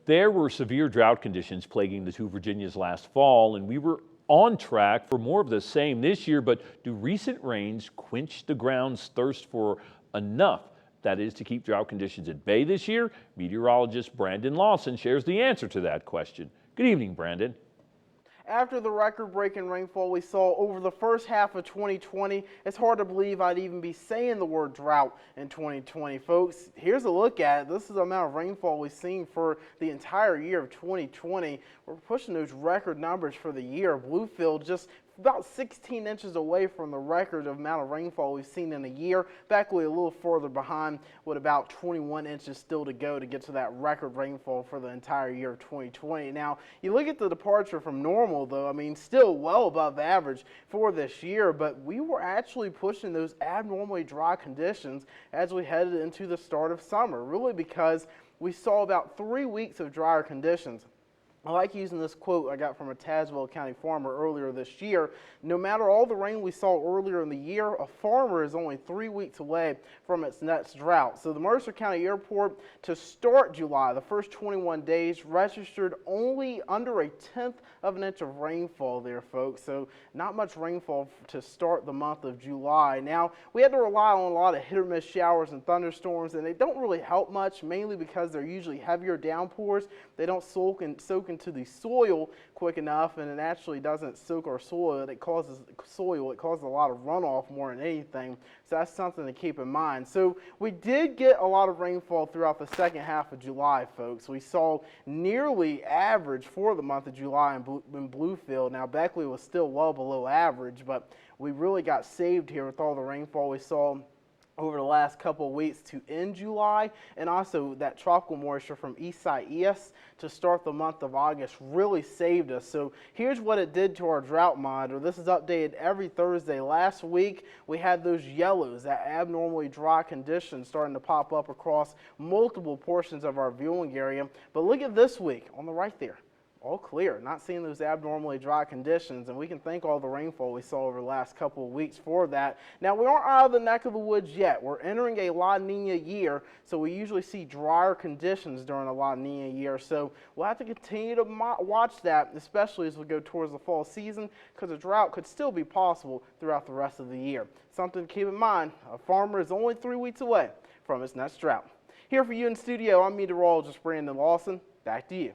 There were severe drought conditions plaguing the two Virginias last fall, and we were on track for more of the same this year. But do recent rains quench the ground's thirst for enough, that is, to keep drought conditions at bay this year? Meteorologist Brandon Lawson shares the answer to that question. Good evening, Brandon. After the record-breaking rainfall we saw over the first half of 2020, it's hard to believe I'd even be saying the word drought in 2020, folks. Here's a look at it. This is the amount of rainfall we've seen for the entire year of 2020. We're pushing those record numbers for the year. Bluefield just about 16 inches away from the record of amount of rainfall we've seen in a year. Beckley a little further behind with about 21 inches still to go to get to that record rainfall for the entire year of 2020. Now, you look at the departure from normal, though, I mean, still well above average for this year, but we were actually pushing those abnormally dry conditions as we headed into the start of summer, really because we saw about 3 weeks of drier conditions. I like using this quote I got from a Tazewell County farmer earlier this year. No matter all the rain we saw earlier in the year, a farmer is only 3 weeks away from its next drought. So the Mercer County Airport, to start July, the first 21 days, registered only under 1/10 of an inch of rainfall there, folks. So not much rainfall to start the month of July. Now, we had to rely on a lot of hit or miss showers and thunderstorms, and they don't really help much, mainly because they're usually heavier downpours. They don't soak into the soil quick enough, and it actually doesn't soak our soil. It causes a lot of runoff more than anything. So that's something to keep in mind. So we did get a lot of rainfall throughout the second half of July, folks. We saw nearly average for the month of July in Bluefield. Now, Beckley was still well below average, but we really got saved here with all the rainfall we saw over the last couple of weeks to end July, and also that tropical moisture from Isaias to start the month of August really saved us. So here's what it did to our drought monitor. This is updated every Thursday. Last week we had those yellows, that abnormally dry conditions starting to pop up across multiple portions of our viewing area. But look at this week on the right there. All clear, not seeing those abnormally dry conditions, and we can thank all the rainfall we saw over the last couple of weeks for that. Now, we aren't out of the neck of the woods yet. We're entering a La Nina year, so we usually see drier conditions during a La Nina year, so we'll have to continue to watch that, especially as we go towards the fall season, because a drought could still be possible throughout the rest of the year. Something to keep in mind, a farmer is only 3 weeks away from his next drought. Here for you in studio, I'm meteorologist Brandon Lawson. Back to you.